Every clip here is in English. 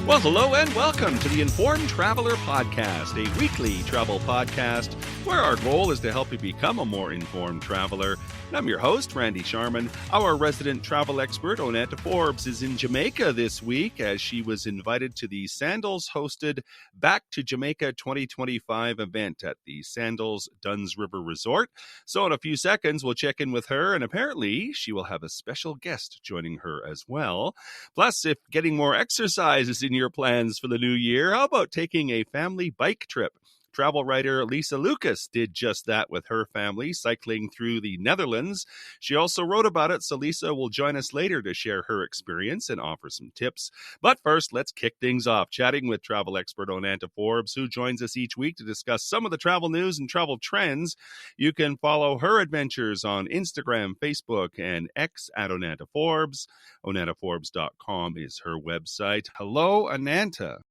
Well, hello and welcome to the Informed Traveler Podcast, a weekly travel podcast where our goal is to help you become a more informed traveler. And I'm your host, Randy Sharman. Our resident travel expert, Onanta Forbes, is in Jamaica this week as she was invited to the Sandals-hosted BackToJamaica2025 event at the Sandals Dunns River Resort. So in a few seconds, we'll check in with her, and apparently she will have a special guest joining her as well. Plus, if getting more exercise is in your plans for the new year, how about taking a family bike trip? Travel writer Lisa Lucas did just that with her family, cycling through the Netherlands. She also wrote about it, so Lisa will join us later to share her experience and offer some tips. But first, let's kick things off, chatting with travel expert Onanta Forbes, who joins us each week to discuss some of the travel news and travel trends. You can follow her adventures on Instagram, Facebook, and X at Onanta Forbes. OnantaForbes.com is her website. Hello, Onanta.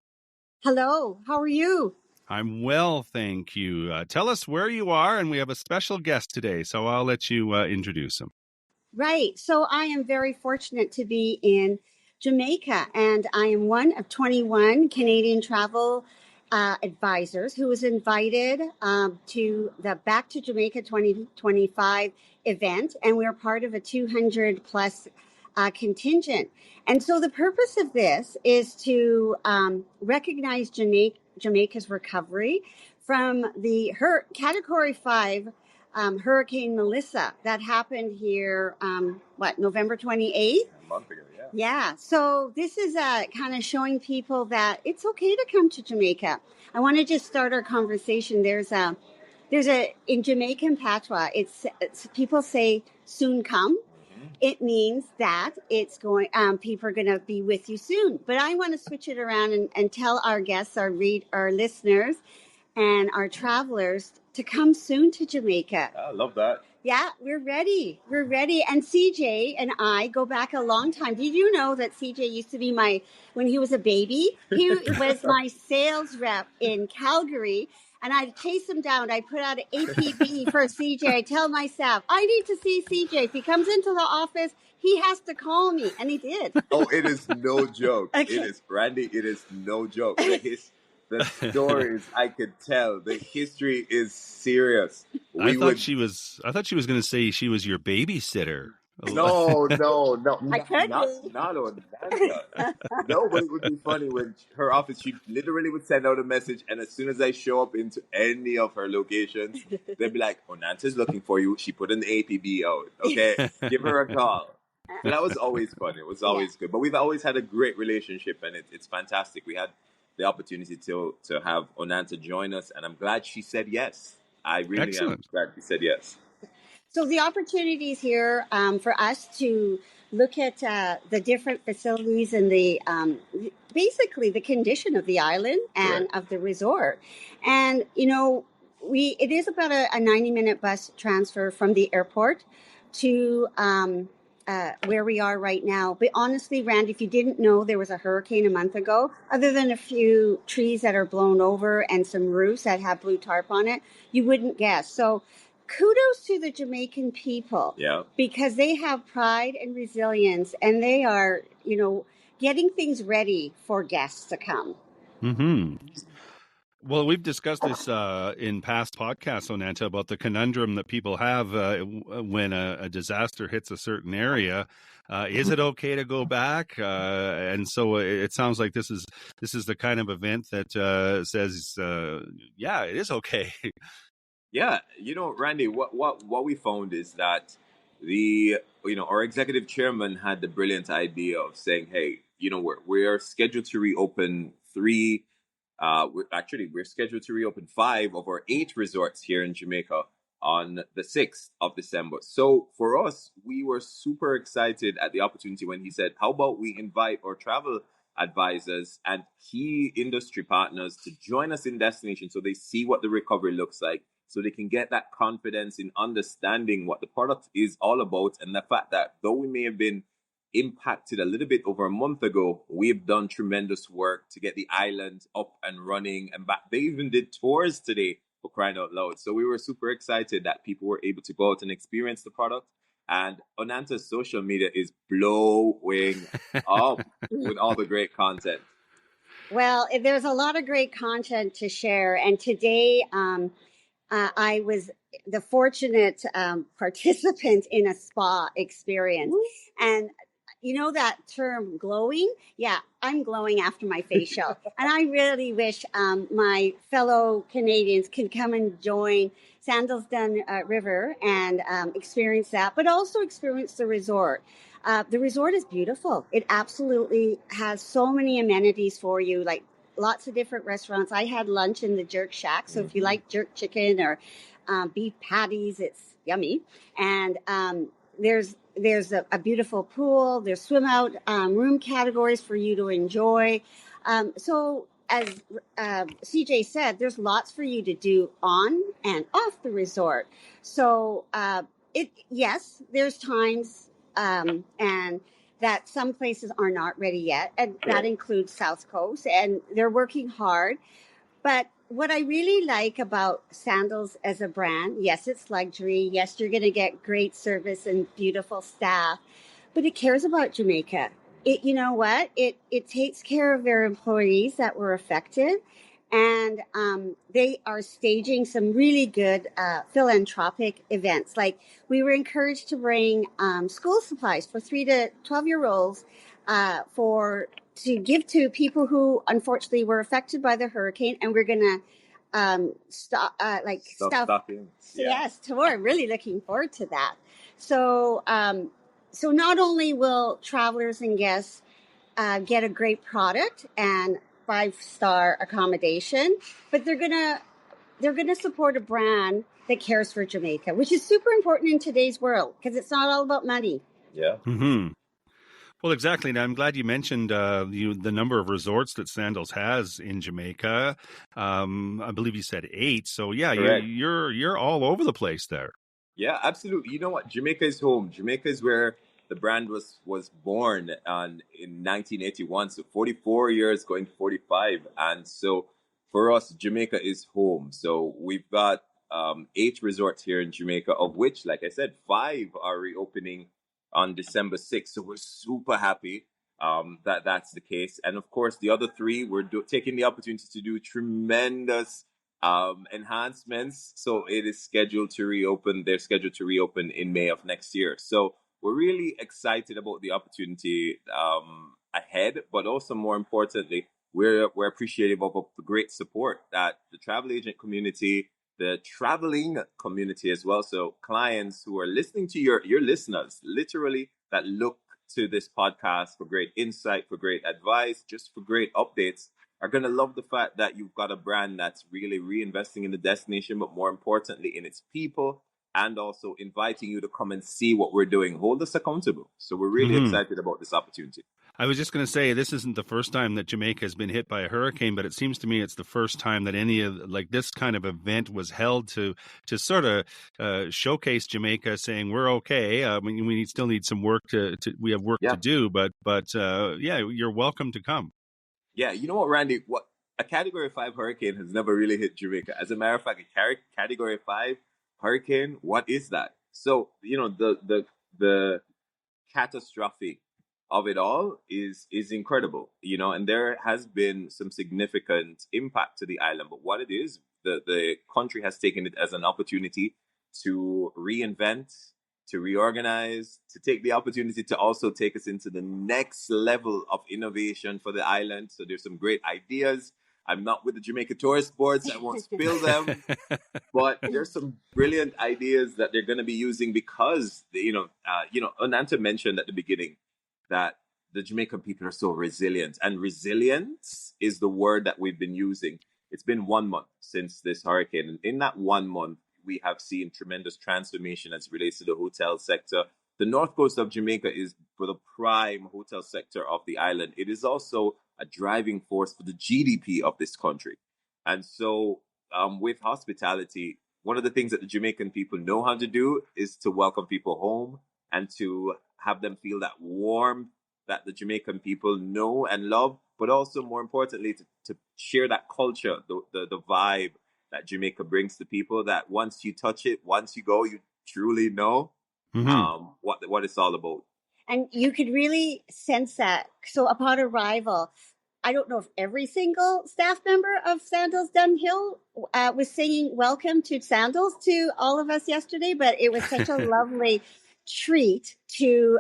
Hello, how are you? I'm well, thank you. Tell us where you are, and we have a special guest today, so I'll let you introduce him. Right, so I am very fortunate to be in Jamaica, and I am one of 21 Canadian travel advisors who was invited to the Back to Jamaica 2025 event, and we're part of a 200 plus contingent. And so the purpose of this is to recognize Jamaica's recovery from the Category 5 Hurricane Melissa that happened here, November 28th? A month ago, yeah. Yeah, so this is kind of showing people that it's okay to come to Jamaica. I want to just start our conversation. There's a in Jamaican patois, it's people say soon come. It means that it's going. People are going to be with you soon. But I want to switch it around and tell our guests, our listeners, and our travelers to come soon to Jamaica. I love that. Yeah, we're ready. We're ready. And CJ and I go back a long time. Did you know that CJ used to be when he was a baby? He was my sales rep in Calgary. And I'd chase him down. I put out an APB for CJ. I tell my staff, I need to see CJ. If he comes into the office, he has to call me. And he did. Oh, it is no joke. Okay. It is, Randy, it is no joke. The stories I could tell. The history is serious. I thought she was going to say she was your babysitter. No. I could not on that. No, but it would be funny when her office, she literally would send out a message, and as soon as I show up into any of her locations, they'd be like, Onanta's looking for you. She put an APB out. Okay, give her a call. So that was always fun. It was always good. But we've always had a great relationship, and it's fantastic. We had the opportunity to have Onanta join us, and I'm glad she said yes. I really am glad she said yes. So the opportunities here for us to look at the different facilities and the basically the condition of the island and of the resort. And, it is about a 90-minute bus transfer from the airport to where we are right now. But honestly, Randy, if you didn't know there was a hurricane a month ago, other than a few trees that are blown over and some roofs that have blue tarp on it, you wouldn't guess. So kudos to the Jamaican people, because they have pride and resilience, and they are, getting things ready for guests to come. Mm-hmm. Well, we've discussed this in past podcasts, Onanta, about the conundrum that people have when a disaster hits a certain area. Is it okay to go back? And so it sounds like this is the kind of event that says, it is okay. Yeah, Randy, what we found is that our executive chairman had the brilliant idea of saying, hey, we're scheduled to reopen we're scheduled to reopen 5 of our 8 resorts here in Jamaica on the 6th of December. So for us, we were super excited at the opportunity when he said, how about we invite our travel advisors and key industry partners to join us in destination so they see what the recovery looks like, so they can get that confidence in understanding what the product is all about, and the fact that though we may have been impacted a little bit over a month ago, we've done tremendous work to get the island up and running and back. They even did tours today, for crying out loud. So we were super excited that people were able to go out and experience the product. And Onanta's social media is blowing up with all the great content. Well, there's a lot of great content to share, and today I was the fortunate participant in a spa experience. And you know that term glowing? Yeah, I'm glowing after my facial. And I really wish my fellow Canadians could come and join Sandals Dunns River and experience that, but also experience the resort. The resort is beautiful. It absolutely has so many amenities for you, like lots of different restaurants. I had lunch in the Jerk Shack. So if you like jerk chicken or beef patties, it's yummy. And there's a beautiful pool. There's swim out room categories for you to enjoy. So as CJ said, there's lots for you to do on and off the resort. So yes, there's times and that some places are not ready yet, and that includes South Coast, and they're working hard. But what I really like about Sandals as a brand, yes, it's luxury. Yes, you're going to get great service and beautiful staff, but it cares about Jamaica. You know what? It takes care of their employees that were affected, and they are staging some really good philanthropic events. Like we were encouraged to bring school supplies for 3 to 12-year-olds to give to people who unfortunately were affected by the hurricane, and we're gonna stuff. Stocking. Yes, so we're really looking forward to that. So, so not only will travelers and guests get a great product and 5-star accommodation, but they're gonna support a brand that cares for Jamaica, which is super important in today's world because it's not all about money. Yeah. Mm-hmm. Well, exactly. And I'm glad you mentioned the number of resorts that Sandals has in Jamaica. I believe you said 8. So yeah, you're all over the place there. Yeah, absolutely. You know what? Jamaica is home. Jamaica is where the brand was born in 1981. So 44 years going to 45. And so for us, Jamaica is home. So we've got 8 resorts here in Jamaica, of which, like I said, 5 are reopening on December 6th. So we're super happy that that's the case. And of course, the other 3, we're taking the opportunity to do tremendous enhancements. So it is scheduled to reopen. They're scheduled to reopen in May of next year. So we're really excited about the opportunity ahead, but also more importantly, we're appreciative of the great support that the travel agent community, the traveling community as well. So clients who are listening to your listeners, literally, that look to this podcast for great insight, for great advice, just for great updates, are going to love the fact that you've got a brand that's really reinvesting in the destination, but more importantly in its people, and also inviting you to come and see what we're doing, hold us accountable. So we're really excited about this opportunity. I was just going to say, this isn't the first time that Jamaica has been hit by a hurricane, but it seems to me it's the first time that any of this kind of event was held to sort of showcase Jamaica, saying we're okay. We still need some work we have work to do, but yeah, you're welcome to come. Yeah, you know what, Randy? What a Category 5 hurricane has never really hit Jamaica. As a matter of fact, a Category 5 hurricane, what is that? So, you know, the catastrophe of it all is incredible, you know, and there has been some significant impact to the island. But what it is, the country has taken it as an opportunity to reinvent, to reorganize, to take the opportunity to also take us into the next level of innovation for the island. So there's some great ideas. I'm not with the Jamaica Tourist Board, so I won't spill them. But there's some brilliant ideas that they're going to be using because, Onanta mentioned at the beginning that the Jamaican people are so resilient. And resilience is the word that we've been using. It's been 1 month since this hurricane. And in that 1 month, we have seen tremendous transformation as it relates to the hotel sector. The north coast of Jamaica is for the prime hotel sector of the island. It is also a driving force for the GDP of this country. And so with hospitality, one of the things that the Jamaican people know how to do is to welcome people home and to have them feel that warmth that the Jamaican people know and love, but also more importantly, to share that culture, the vibe that Jamaica brings to people, that once you touch it, once you go, you truly know what it's all about. And you could really sense that. So upon arrival, I don't know if every single staff member of Sandals Dunhill was singing "Welcome to Sandals" to all of us yesterday, but it was such a lovely treat to,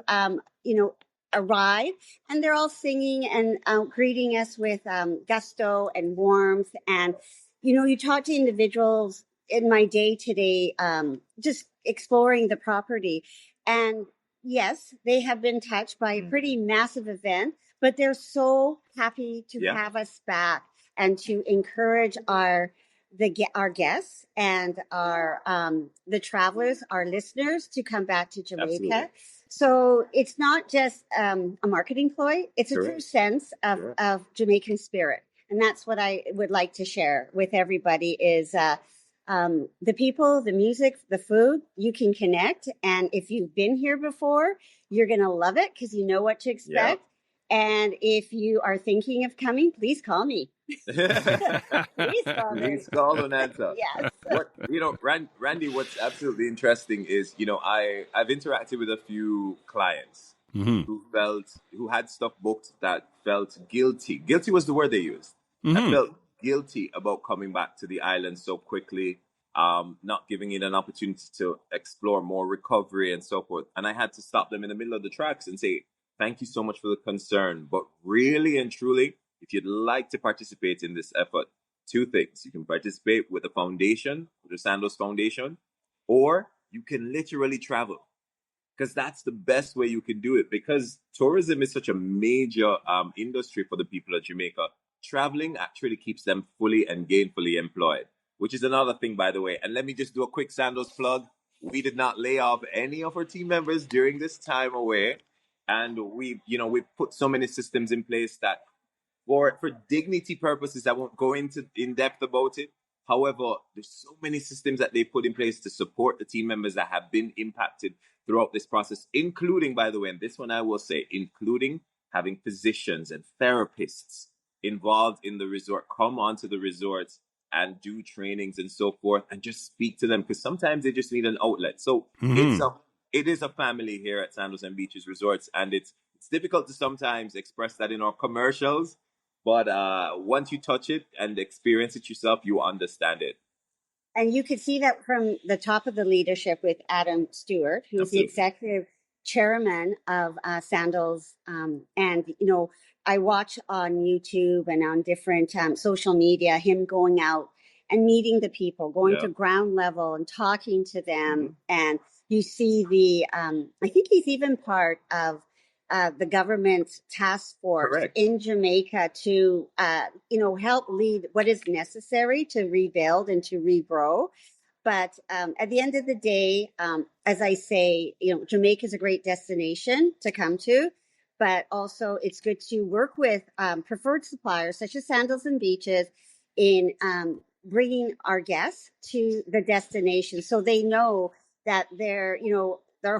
arrive, and they're all singing and greeting us with gusto and warmth. And you talk to individuals in my day today, just exploring the property, and yes, they have been touched by a pretty massive event, but they're so happy to have us back and to encourage our guests and our the travelers, our listeners, to come back to Jamaica. Absolutely. So it's not just a marketing ploy; it's a true sense of Jamaican spirit, and that's what I would like to share with everybody. Is the people, the music, the food, you can connect. And if you've been here before, you're going to love it because you know what to expect. And if you are thinking of coming, please call me. Please call me. Please call Onanta. Yes. Randy, what's absolutely interesting is, I've interacted with a few clients who had stuff booked that felt guilty. Guilty was the word they used. That felt guilty about coming back to the island so quickly, not giving it an opportunity to explore more recovery and so forth. And I had to stop them in the middle of the tracks and say, thank you so much for the concern. But really and truly, if you'd like to participate in this effort, two things. You can participate with the foundation, with the Sandals Foundation, or you can literally travel. Because that's the best way you can do it. Because tourism is such a major industry for the people of Jamaica. Traveling actually keeps them fully and gainfully employed, which is another thing, by the way. And let me just do a quick Sandals plug. We did not lay off any of our team members during this time away. And we put so many systems in place that for dignity purposes, I won't go into in depth about it. However, there's so many systems that they put in place to support the team members that have been impacted throughout this process, including, by the way, and this one I will say, including having physicians and therapists involved in the resort come onto the resorts and do trainings and so forth and just speak to them, because sometimes they just need an outlet. So it is a family here at Sandals and Beaches Resorts, and it's difficult to sometimes express that in our commercials, but once you touch it and experience it yourself, you understand it. And you could see that from the top of the leadership with Adam Stewart, who's the executive chairman of Sandals. And, I watch on YouTube and on different social media, him going out and meeting the people, going to ground level and talking to them. And you see I think he's even part of the government's task force in Jamaica to, help lead what is necessary to rebuild and to regrow. But at the end of the day, as I say, Jamaica is a great destination to come to, but also it's good to work with preferred suppliers such as Sandals and Beaches in bringing our guests to the destination, so they know that their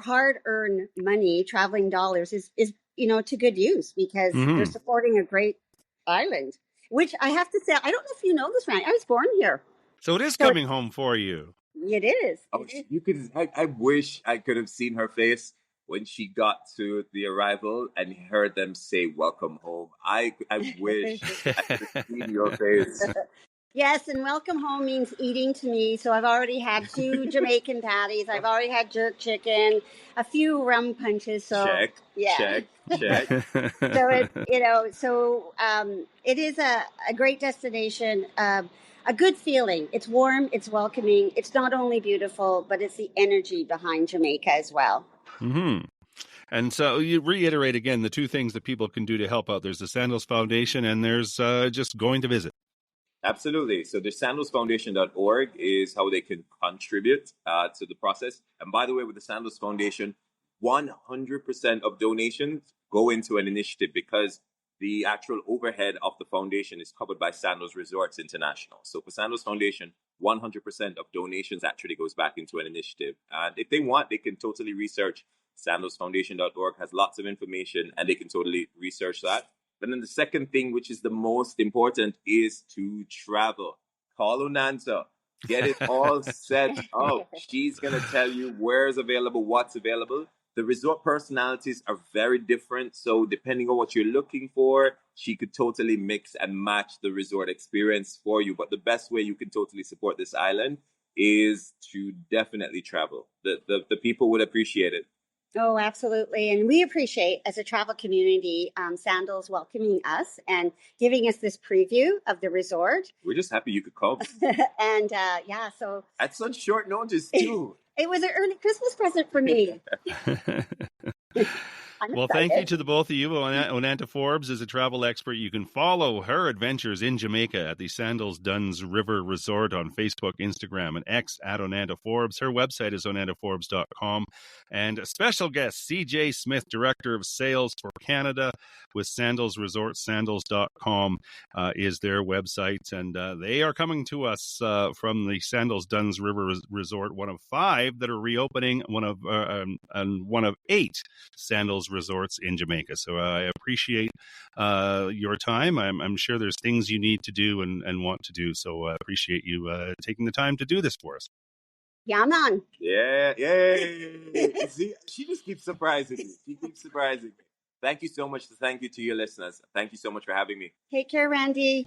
hard-earned money, traveling dollars, is to good use, because they're supporting a great island. Which I have to say, I don't know if you know this, Ryan. I was born here, so it is coming home for you. It is. You could. I wish I could have seen her face when she got to the arrival and heard them say "Welcome home." I wish I could have seen your face. Yes, and welcome home means eating to me. So I've already had 2 Jamaican patties. I've already had jerk chicken, a few rum punches. So check. So it is a great destination, a good feeling. It's warm, it's welcoming. It's not only beautiful, but it's the energy behind Jamaica as well. And so you reiterate again the 2 things that people can do to help out. There's the Sandals Foundation, and there's just going to visit. Absolutely. So the sandalsfoundation.org is how they can contribute to the process. And by the way, with the Sandals Foundation, 100% of donations go into an initiative, because the actual overhead of the foundation is covered by Sandals Resorts International. So for Sandals Foundation, 100% of donations actually goes back into an initiative. And if they want, they can totally research. Sandalsfoundation.org has lots of information, and they can totally research that. And then the second thing, which is the most important, is to travel. Call Onanta. Get it all set up. She's going to tell you where's available, what's available. The resort personalities are very different. So depending on what you're looking for, she could totally mix and match the resort experience for you. But the best way you can totally support this island is to definitely travel. The people would appreciate it. Oh, absolutely. And we appreciate, as a travel community, Sandals welcoming us and giving us this preview of the resort. We're just happy you could come. And so at such short notice, too. It was an early Christmas present for me. Well, thank you to the both of you. Onanta Forbes is a travel expert. You can follow her adventures in Jamaica at the Sandals Dunns River Resort on Facebook, Instagram, and X at Onanta Forbes. Her website is onantaforbes.com. And a special guest, CJ Smith, Director of Sales for Canada with Sandals Resorts, sandals.com is their website. And they are coming to us from the Sandals Dunns River Resort, one of 5 that are reopening, one of 8 Sandals Resorts in Jamaica. So I appreciate your time. I'm sure there's things you need to do and want to do. So I appreciate you taking the time to do this for us. Yeah, man. Yeah. See, she just keeps surprising me. Thank you so much. Thank you to your listeners. Thank you so much for having me. Take care, Randy.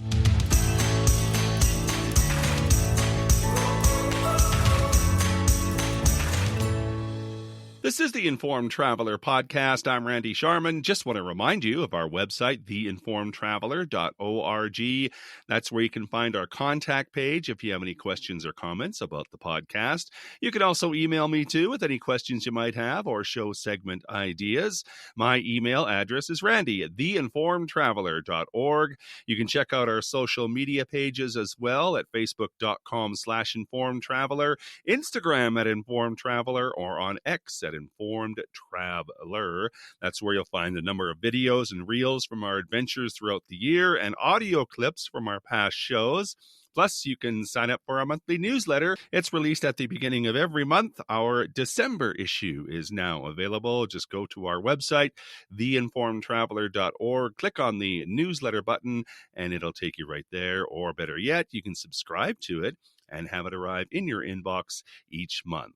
This is the Informed Traveler podcast. I'm Randy Sharman. Just want to remind you of our website, theinformedtraveler.org. That's where you can find our contact page if you have any questions or comments about the podcast. You can also email me too with any questions you might have or show segment ideas. My email address is randy@theinformedtraveler.org. You can check out our social media pages as well at facebook.com/informedtraveler, Instagram at Informed Traveler, or on X at Informed Traveler. That's where you'll find a number of videos and reels from our adventures throughout the year and audio clips from our past shows. Plus, you can sign up for our monthly newsletter. It's released at the beginning of every month. Our December issue is now available. Just go to our website, theinformedtraveler.org, click on the newsletter button, and it'll take you right there. Or better yet, you can subscribe to it and have it arrive in your inbox each month.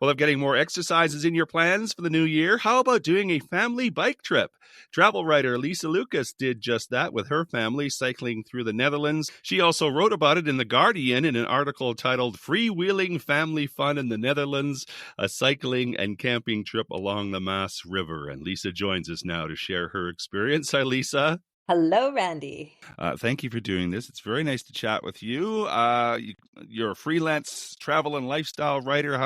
Well, if getting more exercises in your plans for the new year, how about doing a family bike trip? Travel writer Lisa Lucas did just that with her family cycling through the Netherlands. She also wrote about it in The Guardian in an article titled Freewheeling Family Fun in the Netherlands, a cycling and camping trip along the Maas River. And Lisa joins us now to share her experience. Hi, Lisa. Hello, Randy. Thank you for doing this. It's very nice to chat with you. You're a freelance travel and lifestyle writer.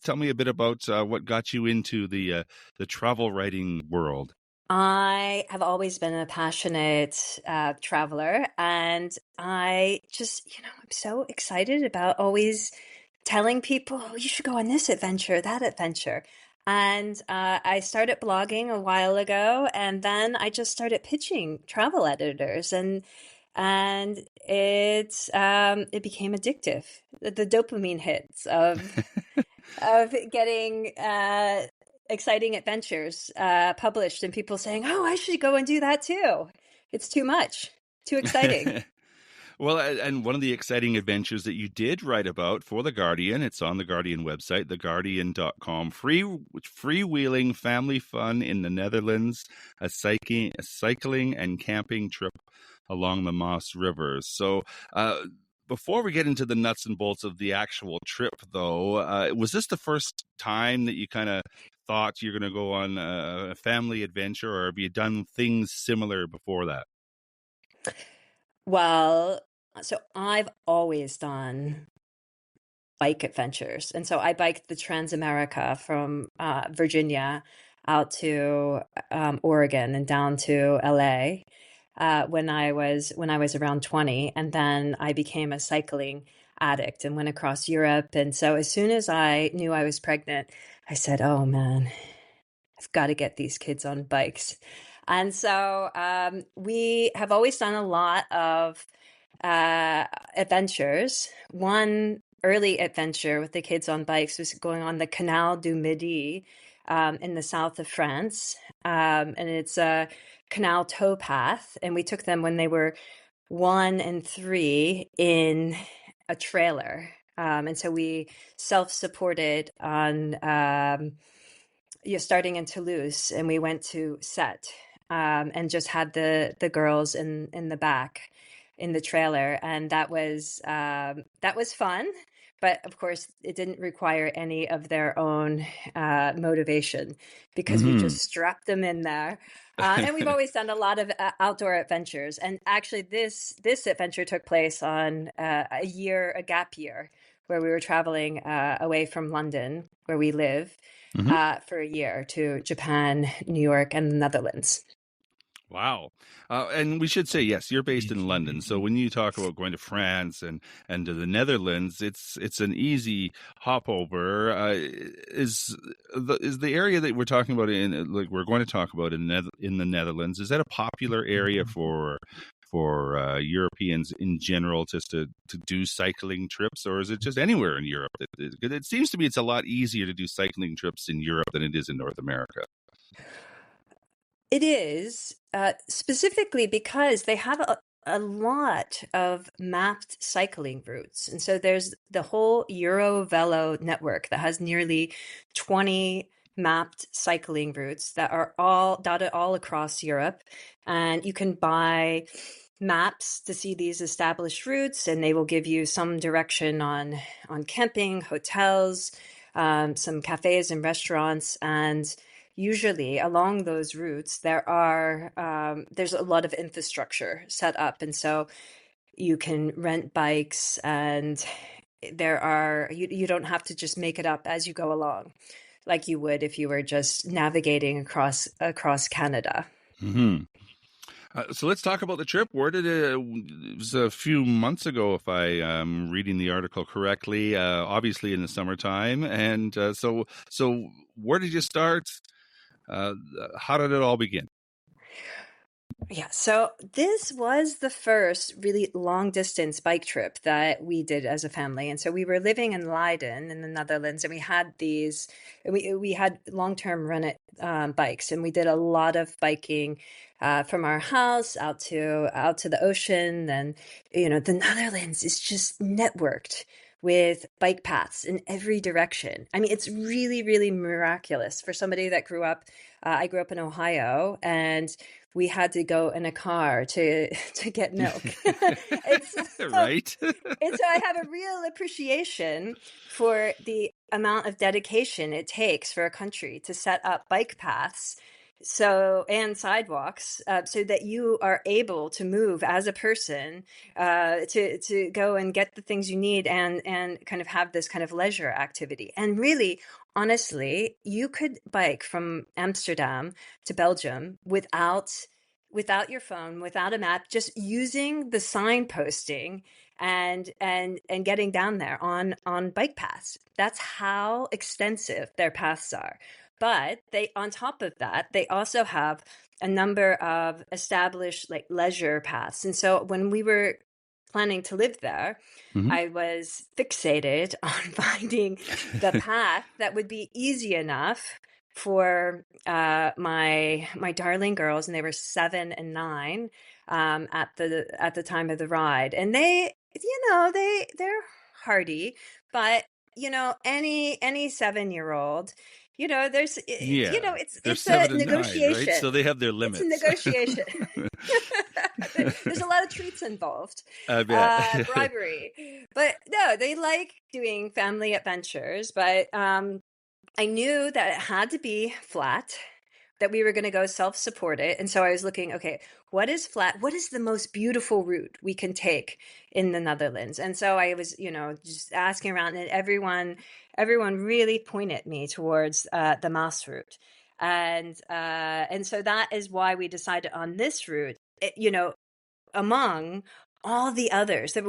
Tell me a bit about what got you into the travel writing world. I have always been a passionate traveler, and I just, I'm so excited about always telling people, oh, you should go on this adventure, that adventure. And I started blogging a while ago, and then I just started pitching travel editors, and it became addictive. The dopamine hits of getting exciting adventures published, and people saying, "Oh, I should go and do that too." It's too much, too exciting. Well, and one of the exciting adventures that you did write about for The Guardian, it's on the Guardian website, theguardian.com, freewheeling family fun in the Netherlands, a cycling and camping trip along the Maas River. So before we get into the nuts and bolts of the actual trip, though, was this the first time that you kind of thought you're going to go on a family adventure, or have you done things similar before that? Well, so I've always done bike adventures. And so I biked the Transamerica from Virginia out to Oregon and down to LA when I was around 20. And then I became a cycling addict and went across Europe. And so as soon as I knew I was pregnant, I said, oh man, I've got to get these kids on bikes. And so we have always done a lot of adventures. One early adventure with the kids on bikes was going on the Canal du Midi in the south of France. And it's a canal towpath. And we took them when they were 1 and 3 in a trailer. And so we self-supported on starting in Toulouse, and we went to Sète, and just had the girls in the back in the trailer, and that was fun. But of course, it didn't require any of their own motivation, because we just strapped them in there. And we've always done a lot of outdoor adventures. And actually, this adventure took place on a gap year, where we were traveling away from London, where we live, for a year, to Japan, New York, and the Netherlands. Wow. And we should say, yes, you're based in London. So when you talk about going to France and to the Netherlands, it's an easy hop over. Is the area that we're talking about we're going to talk about in the Netherlands, is that a popular area for Europeans in general, just to do cycling trips, or is it just anywhere in Europe? It seems to me it's a lot easier to do cycling trips in Europe than it is in North America. It is, specifically because they have a lot of mapped cycling routes. And so there's the whole Eurovelo network that has nearly 20 mapped cycling routes that are all dotted all across Europe. And you can buy maps to see these established routes, and they will give you some direction on camping, hotels, some cafes and restaurants. And usually along those routes, there's a lot of infrastructure set up. And so you can rent bikes, and you don't have to just make it up as you go along, like you would if you were just navigating across Canada. Mm-hmm. So let's talk about the trip. It was a few months ago, if I am reading the article correctly, obviously in the summertime. And so where did you start? How did it all begin? Yeah, so this was the first really long distance bike trip that we did as a family. And so we were living in Leiden in the Netherlands, and we had long-term rented bikes, and we did a lot of biking from our house out to the ocean. And the Netherlands is just networked with bike paths in every direction. I mean, it's really, really miraculous for somebody that grew up. I grew up in Ohio, and we had to go in a car to get milk. Right. And so I have a real appreciation for the amount of dedication it takes for a country to set up bike paths and sidewalks, so that you are able to move as a person, to go and get the things you need, and kind of have this kind of leisure activity. And really, honestly, you could bike from Amsterdam to Belgium without your phone, without a map, just using the signposting and getting down there on bike paths. That's how extensive their paths are. But on top of that, they also have a number of established leisure paths. And so when we were planning to live there, I was fixated on finding the path that would be easy enough for my darling girls, and they were 7 and 9 at the time of the ride. And they're hardy, but any 7-year-old, there's it's a negotiation, 9, right? So they have their limits. It's a negotiation. There's a lot of treats involved. I bet. Bribery. But no, they like doing family adventures. But I knew that it had to be flat, that we were going to go self-supported. And so I was looking, okay, what is flat? What is the most beautiful route we can take in the Netherlands? And so I was, just asking around, and everyone really pointed me towards the Maas route. And so that is why we decided on this route. Among all the others, there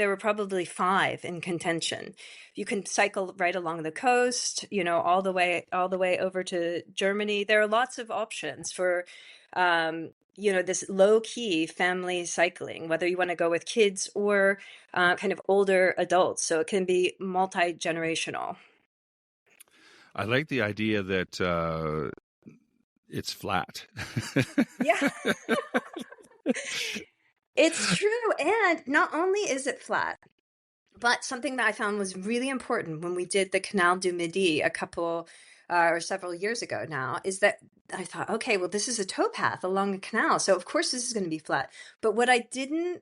were probably 5 in contention. You can cycle right along the coast, all the way over to Germany. There are lots of options for, this low key family cycling, whether you want to go with kids or kind of older adults. So it can be multi-generational. I like the idea that it's flat. Yeah. It's true. And not only is it flat, but something that I found was really important when we did the Canal du Midi a couple or several years ago now, is that I thought, okay, well, this is a towpath along a canal, so of course this is going to be flat. But what I didn't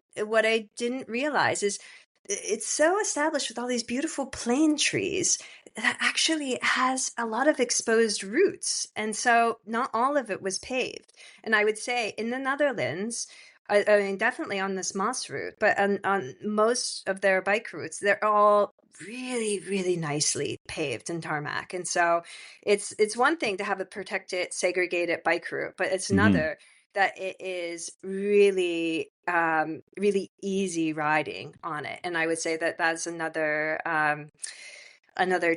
realize is it's so established with all these beautiful plane trees that actually has a lot of exposed roots, and so not all of it was paved. And I would say in the Netherlands, I mean, definitely on this Moss route, but on most of their bike routes, they're all really, really nicely paved and tarmac. And so it's one thing to have a protected, segregated bike route, but it's another that it is really, really easy riding on it. And I would say that that's another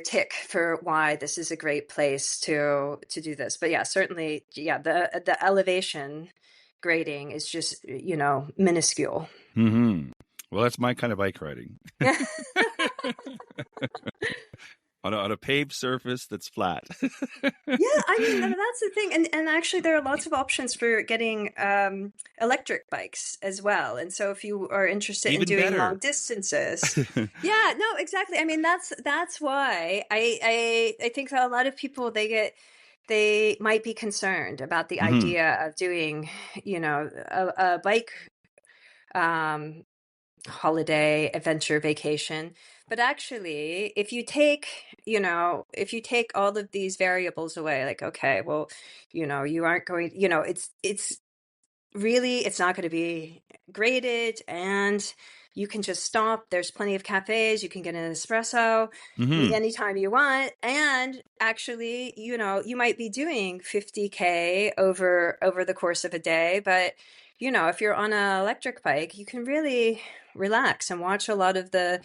tick for why this is a great place to do this. But yeah, certainly, yeah, the elevation grading is just, minuscule. Well, that's my kind of bike riding. on a paved surface that's flat. Yeah, I mean, that's the thing. And actually, there are lots of options for getting electric bikes as well. And so if you are interested Even in doing better. long distances. Yeah, no, exactly. I mean, that's why I think that a lot of people, they might be concerned about the idea of doing, a bike holiday adventure vacation. But actually, if you take all of these variables away, like, okay, well, you aren't going, it's really, it's not going to be graded, and you can just stop. There's plenty of cafes. You can get an espresso anytime you want. And actually, you might be doing 50K over the course of a day. But, if you're on an electric bike, you can really relax and watch a lot of the,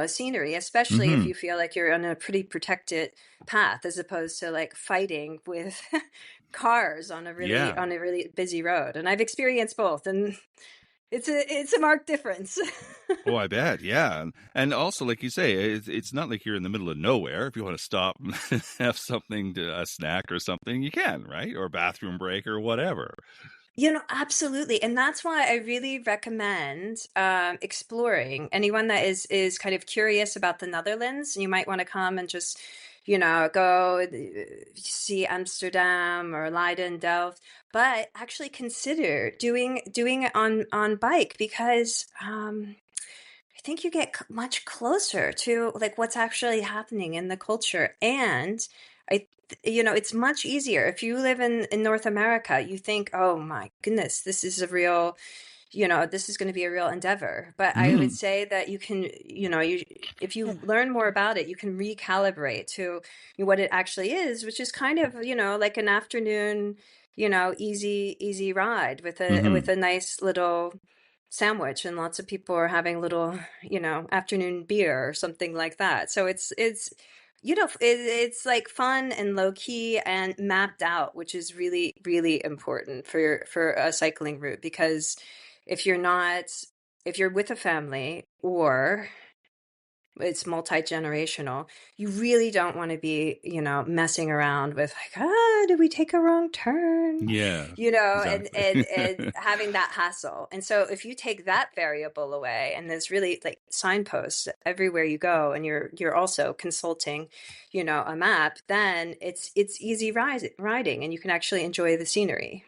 scenery, especially if you feel like you're on a pretty protected path, as opposed to like fighting with cars on a really busy road. And I've experienced both, and it's a marked difference. Oh, I bet. Yeah. And also, like you say, it's not like you're in the middle of nowhere. If you want to stop and have something, a snack or something, you can, right? Or a bathroom break or whatever. Absolutely. And that's why I really recommend exploring. Anyone that is kind of curious about the Netherlands, you might want to come and just, go see Amsterdam or Leiden, Delft, but actually consider doing it on bike, because I think you get much closer to like what's actually happening in the culture. And it's much easier. If you live in North America, you think, oh my goodness, this is a real, this is going to be a real endeavor. But I would say that you can, if you learn more about it, you can recalibrate to what it actually is, which is kind of, like an afternoon, easy ride with a nice little sandwich, and lots of people are having little, afternoon beer or something like that. So it's like fun and low key and mapped out, which is really, really important for a cycling route, because if you're with a family or it's multi-generational, you really don't want to be, messing around with like, did we take a wrong turn? Yeah. Exactly. Exactly. and having that hassle. And so if you take that variable away, and there's really like signposts everywhere you go, and you're also consulting, a map, then it's easy riding, and you can actually enjoy the scenery.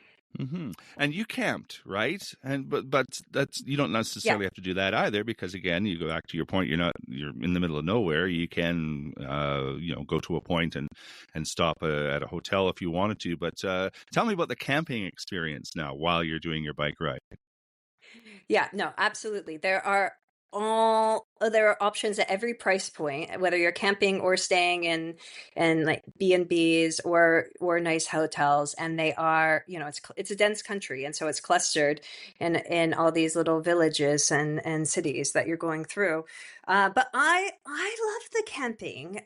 And you camped, right? And but that's, you don't necessarily have to do that either, because again, you go back to your point, you're in the middle of nowhere. You can go to a point and stop at a hotel if you wanted to. But tell me about the camping experience now while you're doing your bike ride. Yeah, no, absolutely. There are options at every price point, whether you're camping or staying in like B&Bs or nice hotels. And they are, it's a dense country, and so it's clustered in all these little villages and cities that you're going through. But I love the camping.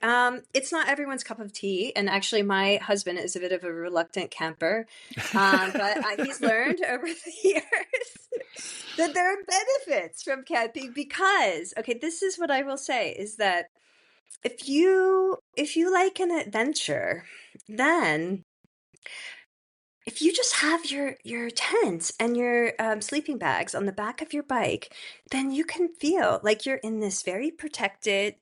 It's not everyone's cup of tea, and actually my husband is a bit of a reluctant camper, but he's learned over the years that there are benefits from camping, because, okay, this is what I will say, is that if you like an adventure, then if you just have your tents and your sleeping bags on the back of your bike, then you can feel like you're in this very protected,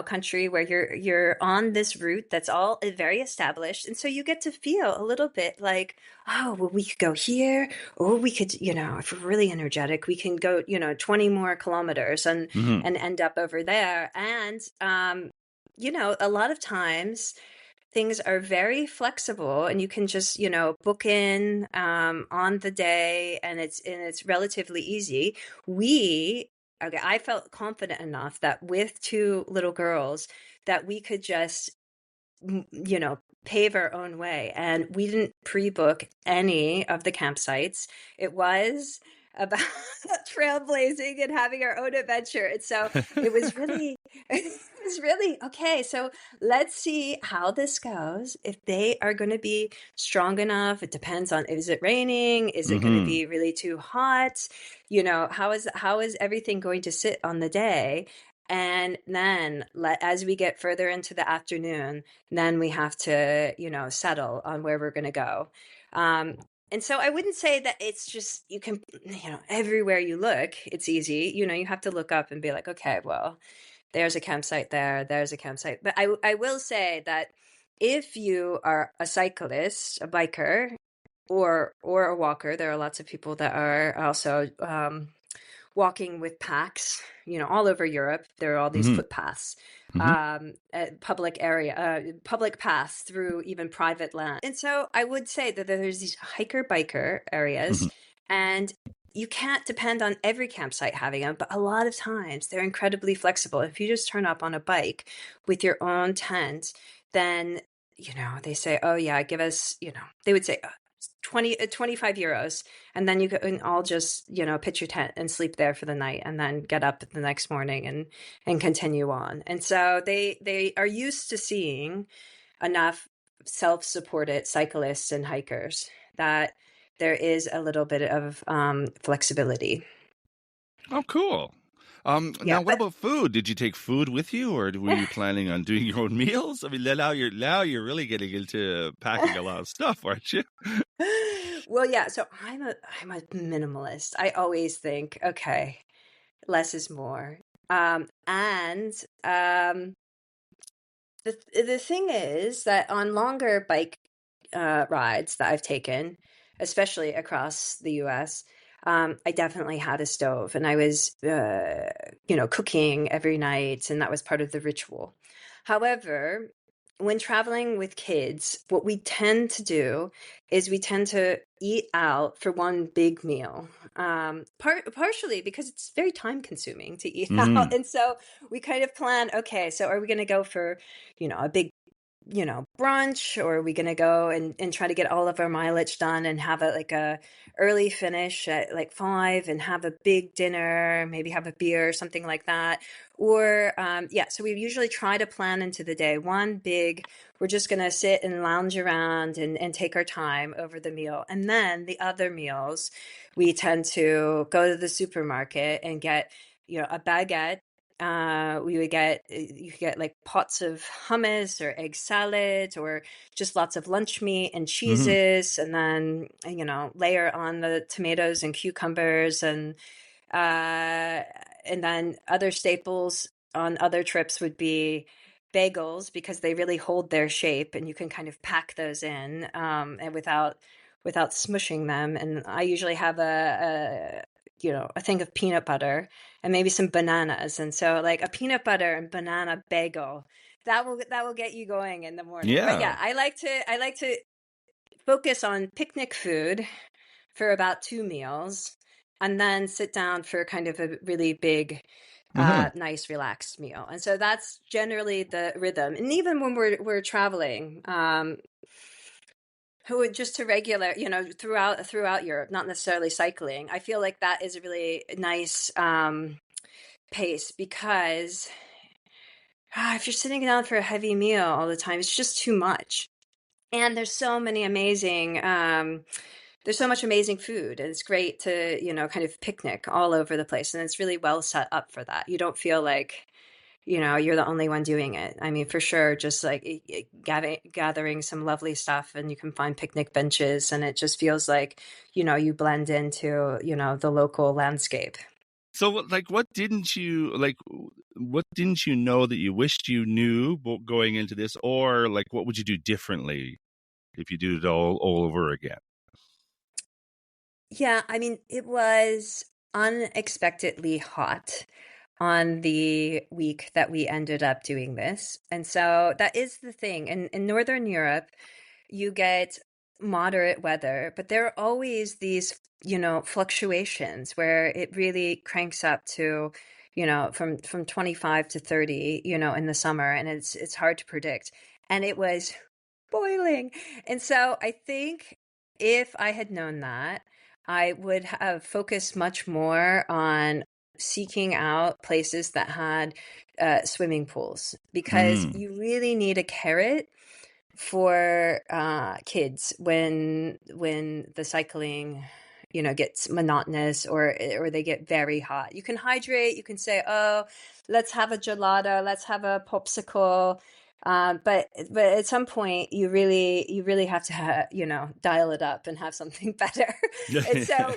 country where you're on this route that's all very established. And so you get to feel a little bit like, oh, well, we could go here, or we could, if we're really energetic, we can go, 20 more kilometers and end up over there. And, a lot of times things are very flexible, and you can just book in on the day, and it's relatively easy. I felt confident enough that with two little girls that we could just pave our own way, and we didn't pre-book any of the campsites. It was about trailblazing and having our own adventure. And so it was really okay. So let's see how this goes. If they are going to be strong enough, it depends on, is it raining? Is it going to be really too hot? How is everything going to sit on the day? And then as we get further into the afternoon, then we have to, settle on where we're going to go. And so I wouldn't say that it's just, you can, everywhere you look, it's easy. You have to look up and be like, okay, well, there's a campsite there, there's a campsite. But I will say that if you are a cyclist, a biker, or a walker, there are lots of people that are also walking with packs, all over Europe. There are all these footpaths, public paths through even private land. And so I would say that there's these hiker-biker areas, and you can't depend on every campsite having them, but a lot of times they're incredibly flexible. If you just turn up on a bike with your own tent, then, they say, oh yeah, give us, they would say, 25 euros, and then you can all just pitch your tent and sleep there for the night, and then get up the next morning and continue on. And so they are used to seeing enough self-supported cyclists and hikers that there is a little bit of flexibility. Oh, cool. Now, what about food? Did you take food with you, or were you planning on doing your own meals? I mean, now you're really getting into packing a lot of stuff, aren't you? Well, yeah. So I'm a minimalist. I always think, okay, less is more. The thing is that on longer bike rides that I've taken, especially across the U.S., I definitely had a stove, and I was, cooking every night, and that was part of the ritual. However, when traveling with kids, what we tend to do is we tend to eat out for one big meal, partially because it's very time consuming to eat out. And so we kind of plan, okay, so are we going to go for, a big brunch, or are we going to go and try to get all of our mileage done and have a early finish at 5 and have a big dinner, maybe have a beer or something like that? Or, so we usually try to plan into the day we're just going to sit and lounge around and take our time over the meal. And then the other meals, we tend to go to the supermarket and get, a baguette. You could get pots of hummus or egg salad, or just lots of lunch meat and cheeses, and then layer on the tomatoes and cucumbers, and then other staples on other trips would be bagels, because they really hold their shape and you can kind of pack those in and without smushing them. And I usually have a thing of peanut butter and maybe some bananas. And so a peanut butter and banana bagel, that will get you going in the morning. Yeah. But yeah, I like to focus on picnic food for about 2 meals, and then sit down for kind of a really big, nice, relaxed meal. And so that's generally the rhythm. And even when we're traveling, just to regular, throughout Europe, not necessarily cycling, I feel like that is a really nice pace, because if you're sitting down for a heavy meal all the time, it's just too much. And there's so many amazing, there's so much amazing food, and it's great to, kind of picnic all over the place. And it's really well set up for that. You don't feel like, you're the only one doing it. I mean, for sure, just gathering some lovely stuff, and you can find picnic benches, and it just feels like, you blend into, the local landscape. So, what didn't you like? what didn't you know that you wished you knew going into this, or like what would you do differently if you did it all over again? Yeah, I mean, it was unexpectedly hot on the week that we ended up doing this. And so that is the thing. In Northern Europe, you get moderate weather, but there are always these, fluctuations where it really cranks up to, from 25 to 30, in the summer, and it's hard to predict. And it was boiling. And so I think if I had known that, I would have focused much more on seeking out places that had swimming pools, because Mm. you really need a carrot for kids when the cycling gets monotonous, or they get very hot. You can hydrate, you can say, oh, let's have a gelato, let's have a popsicle, but at some point you really have to dial it up and have something better. And so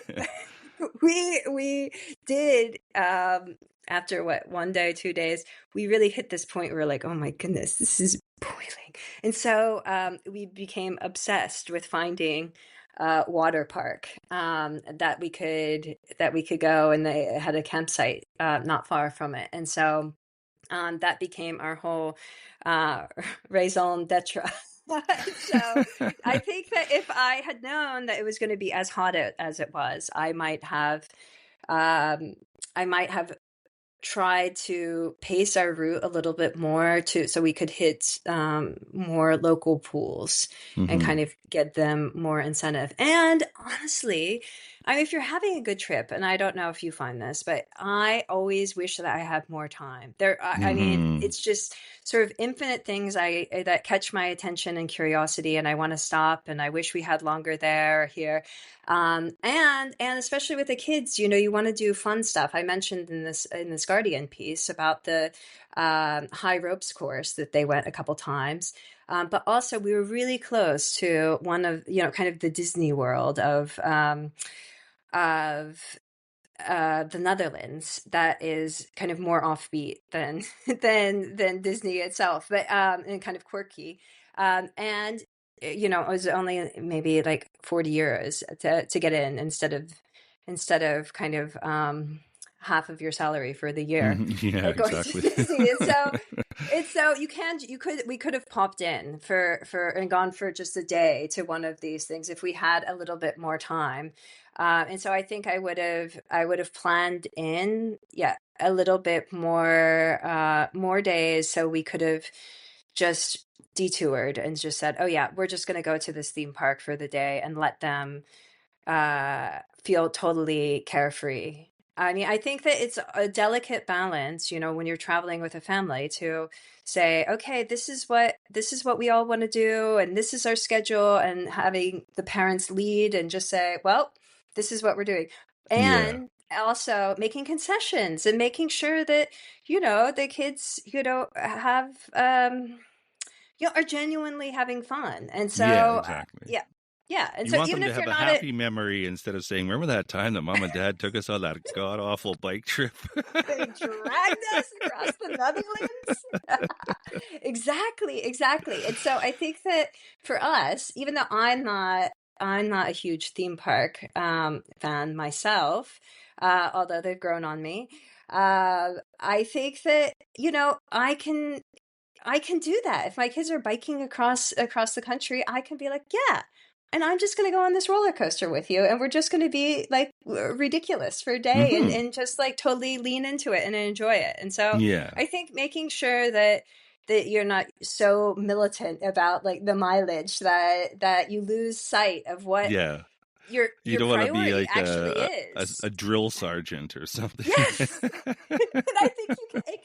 we did, after one day, 2 days, we really hit this point where we're like, oh my goodness, this is boiling. And so we became obsessed with finding water park that we could go, and they had a campsite not far from it. And so that became our whole raison d'etre. So I think that if I had known that it was going to be as hot as it was, I might have tried to pace our route a little bit more so we could hit more local pools and kind of get them more incentive. And honestly, I mean, if you're having a good trip, and I don't know if you find this, but I always wish that I had more time. I mean, it's just sort of infinite things that catch my attention and curiosity, and I want to stop, and I wish we had longer there or here. And especially with the kids, you want to do fun stuff. I mentioned in this Guardian piece about the high ropes course that they went a couple times. But also we were really close to one of, kind of the Disney World of the Netherlands, that is kind of more offbeat than Disney itself, but and kind of quirky. And it was only maybe like 40 euros to get in, instead of kind of half of your salary for the year. Yeah, Going exactly. to Disney. So we could have popped in for and gone for just a day to one of these things if we had a little bit more time. And so I think I would have planned in, a little bit more days, so we could have just detoured and just said, oh yeah, we're just going to go to this theme park for the day and let them feel totally carefree. I mean, I think that it's a delicate balance, when you're traveling with a family, to say, okay, this is what we all want to do, and this is our schedule, and having the parents lead and just say, well, this is what we're doing. And also making concessions and making sure that, the kids, have, are genuinely having fun. And so, Yeah, exactly. Yeah. And You so want even them to if have you're a not happy memory instead of saying, remember that time that mom and dad took us on that god awful bike trip? they dragged us across the Netherlands. Exactly. And so I think that for us, even though I'm not a huge theme park fan myself, although they've grown on me, I think that, I can do that. If my kids are biking across the country, I can be like, yeah, and I'm just going to go on this roller coaster with you, and we're just going to be like ridiculous for a day, and just like totally lean into it and enjoy it. And so I think making sure that you're not so militant about like the mileage that you lose sight of what you your don't want to be priority like actually a is. drill sergeant or something. Yes. And I think it can become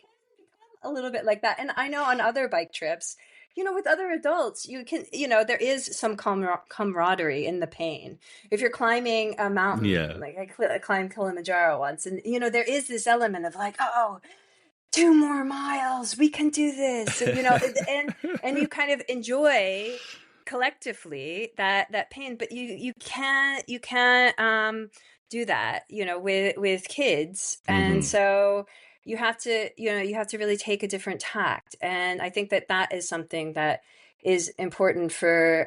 a little bit like that. And I know on other bike trips, with other adults, you can, there is some camaraderie in the pain. If you're climbing a mountain, like I climbed Kilimanjaro once, and, there is this element of like, oh, 2 more miles, we can do this. And, and you kind of enjoy collectively that pain, but you can't do that, with kids. And so you have to, you have to really take a different tact. And I think that that is something that is important for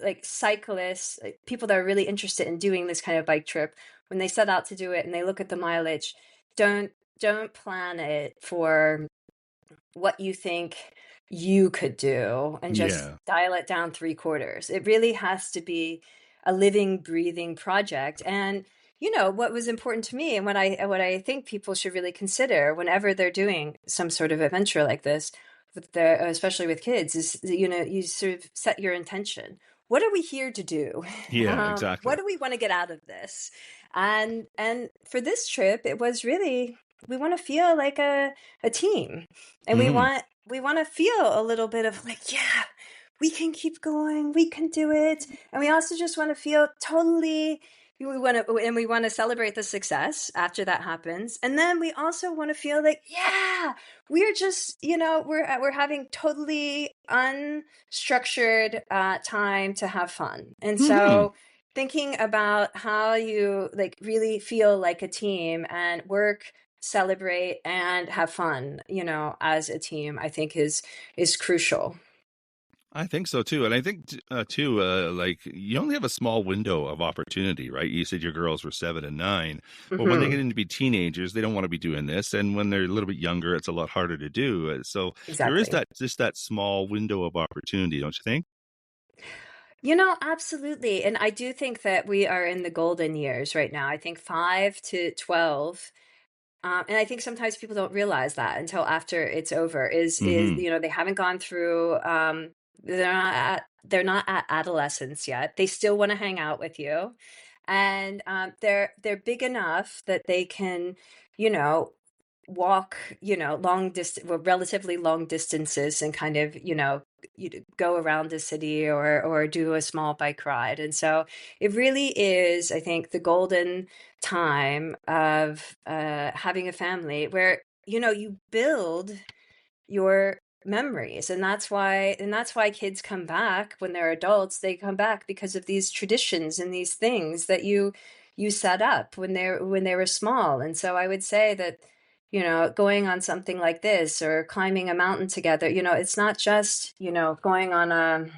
like cyclists, like people that are really interested in doing this kind of bike trip. When they set out to do it and they look at the mileage, don't plan it for what you think you could do and just Yeah. dial it down 3/4. It really has to be a living, breathing project. And what was important to me, and what I think people should really consider whenever they're doing some sort of adventure like this, especially with kids, is you sort of set your intention. What are we here to do? Yeah, exactly. What do we want to get out of this? And for this trip, it was really, we want to feel like a team, and we want to feel a little bit of like, yeah, we can keep going, we can do it. And we also just want to feel totally, we want to celebrate the success after that happens. And then we also want to feel like, yeah, we're just, we're having totally unstructured time to have fun. And so thinking about how you like really feel like a team and work, celebrate, and have fun, as a team, I think is crucial. I think so too. And I think too, like you only have a small window of opportunity, right? You said your girls were 7 and 9, but when they get into be teenagers, they don't want to be doing this. And when they're a little bit younger, it's a lot harder to do. So there is that small window of opportunity, don't you think? Absolutely. And I do think that we are in the golden years right now. I think 5 to 12. And I think sometimes people don't realize that until after it's over, is they haven't gone through, they're not at adolescence yet. They still want to hang out with you. And they're big enough that they can, walk, relatively long distances and kind of, go around the city or do a small bike ride. And so it really is, I think, the golden time of having a family where, you build your memories. And that's why kids come back when they're adults. They come back because of these traditions and these things that you set up when they were small. And so I would say that, going on something like this or climbing a mountain together, it's not just, going on a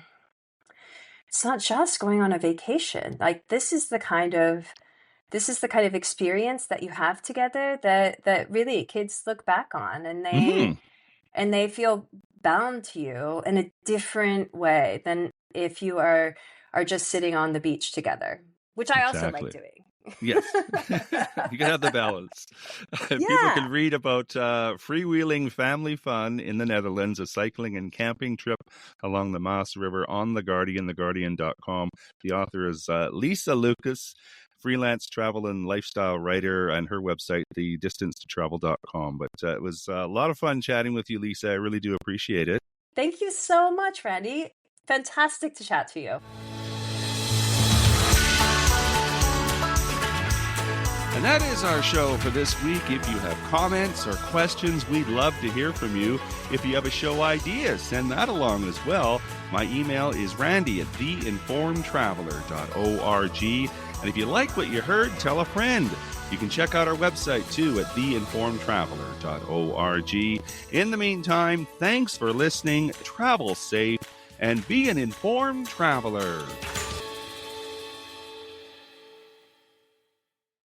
vacation. Like this is the kind of experience that you have together that really kids look back on, and they feel bound to you in a different way than if you are just sitting on the beach together, which I also like doing. Yes, you can have the balance. People can read about freewheeling family fun in the Netherlands, a cycling and camping trip along the Maas River on The Guardian, theguardian.com. The author is Lisa Lucas, freelance travel and lifestyle writer, and her website, thedistancetotravel.com. But it was a lot of fun chatting with you, Lisa. I really do appreciate it. Thank you so much, Randy. Fantastic to chat to you. And that is our show for this week. If you have comments or questions, we'd love to hear from you. If you have a show idea, send that along as well. My email is randy@theinformedtraveler.org. And if you like what you heard, tell a friend. You can check out our website too at theinformedtraveler.org. In the meantime, thanks for listening, travel safe, and be an informed traveler.